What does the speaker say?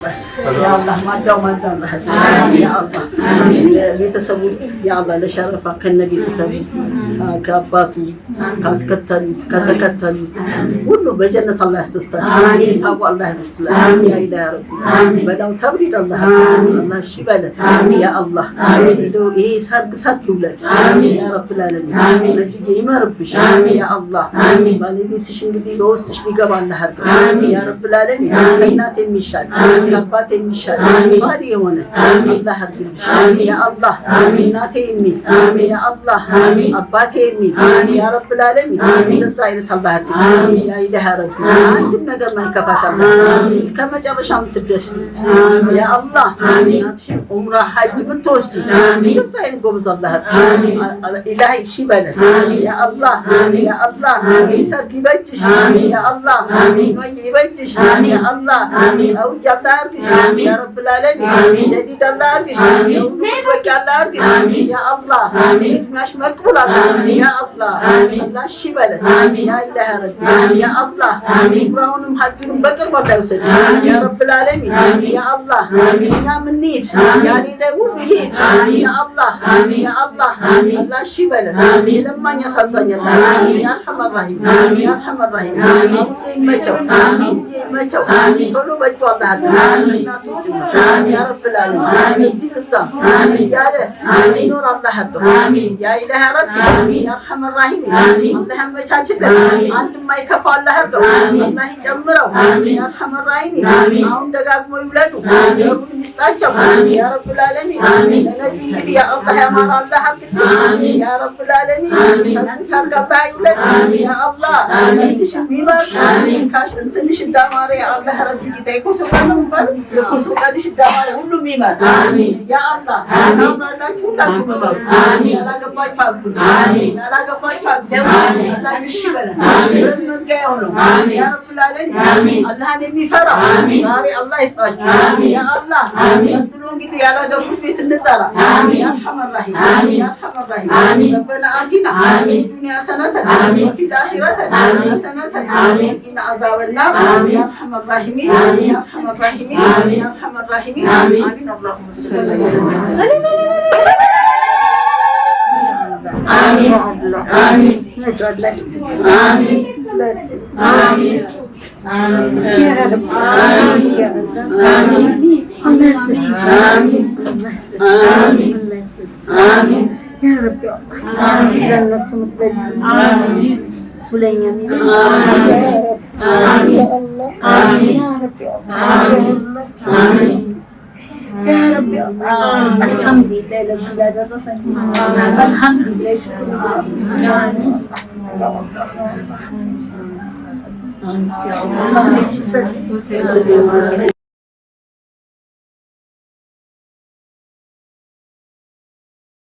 يا الله ما دام الله يا الله ቤተሰቡን يا الله ለሸረፋ ከነ ቤተሰቡ ከአባቱ ካስከተሉት ከተከተሉት ሁሉ በጀነት አላህ ያስተስታቸው ይሳቡ አላህ ይመስላል ያ ኢላሂ ረቢ በላው ተብሪድ አላህ አላህ ሽበለ ያ አላህ ይሄ ሰርግ ይውለድ ያ ረብ العالمين ነጅዬ ይመርብሽ ያ አላህ ባለቤትሽ እንግዲህ በውስጥሽ ሊገባ አላህ ያ ረብ العالمين ከእናት የሚሻል ከአባት የሚሻል ሷሊ የሆነ አላህ አድርግልሽ ያ አላህ እናቴ የሚል ያ አላህ አባቴ የሚል ያ ረብ العالمين እንደዛ አይነት አላህ አድርግልሽ ያ ኢላሂ ረቢ አንድም ነገር ማይከፋሽ አላህ እስከ መጨረሻው ትደርሺ ያ አላህ እናትሽ ዑምራ ሐጅ ብትወስጂ እንደዛ አይነት ጎበዝ አላህ ኢላሂ ሽበለ ያ አላህ ይሰርግ ይበጅሽ ያ አላህ ይበጅሽ ያ አላህ አው ያታርግሽ ያ ረብ العالمين جديد الله ارجش وتوك الله ارجش يا الله مش مقبول يا الله الله شبل يا اله رب يا الله ابراهيم حجن بقرب الله يوسد يا رب العالمين يا الله يا منيد يا ليده ሁሉ ይሄድ يا الله يا الله الله شبل لما يسازኝ يا ارحم الرحيم يا ارحم الرحيم ይመቸው ቶሎ በእጁ አላህ እናቱ يا رب العالمين يزيد الزم يا له نور الله حقه يا إله ربي يا أرحم الراحمين الله مشاكل أنت ما يكفى الله حقه الله يجمره يا أرحم الراحمين أون دقاق مولده يرون مستعجب يا رب العالمين نبي يا الله يا مار الله حقه يا رب العالمين سرق الله يولد يا الله سنتش ميمر كاش انتنش الدمار يا الله ربي كتايكو سوكنا مبال يكو سوكنا الدمار ሁሉም ይማር አሜን ያ አላህ ታምራላችሁ ሁላችሁ መባሩ አሜን ያላገባችሁ አግዙ አሜን ያላገባችሁ አግዙ አሜን አላህ ይሽበለ አሜን መስጋያ ሆነው አሜን ያ ረብ العالمين አሜን አላህን የሚፈራ አሜን ዛሬ አላህ ይስጣችሁ አሜን ያ አላህ አሜን ጥሩ እንግዲህ ያላገቡት ቤት እንጠራ አሜን ያ አርሐም الرحيم አሜን ያ አርሐም الرحيم አሜን ربنا آتنا አሜን ዱንያ ሰነተ አሜን وفي الآخرة حسنة آمين إن عذاب النار آمين يا أرحم الراحمين آمين يا أرحم الراحمين آمين يا أرحم الراحمين آمين اللهم صل آمين آمين نجعل لك آمين آمين يا رب آمين يا رب آمين الله يستر آمين الله يستر آمين الله يستر آمين يا رب آمين لنا سمت بدي آمين سليمان آمين يا رب آمين يا الله آمين يا رب آمين يا رب يا الله الحمد لله الذي لا درسني الحمد لله شكرا يا الله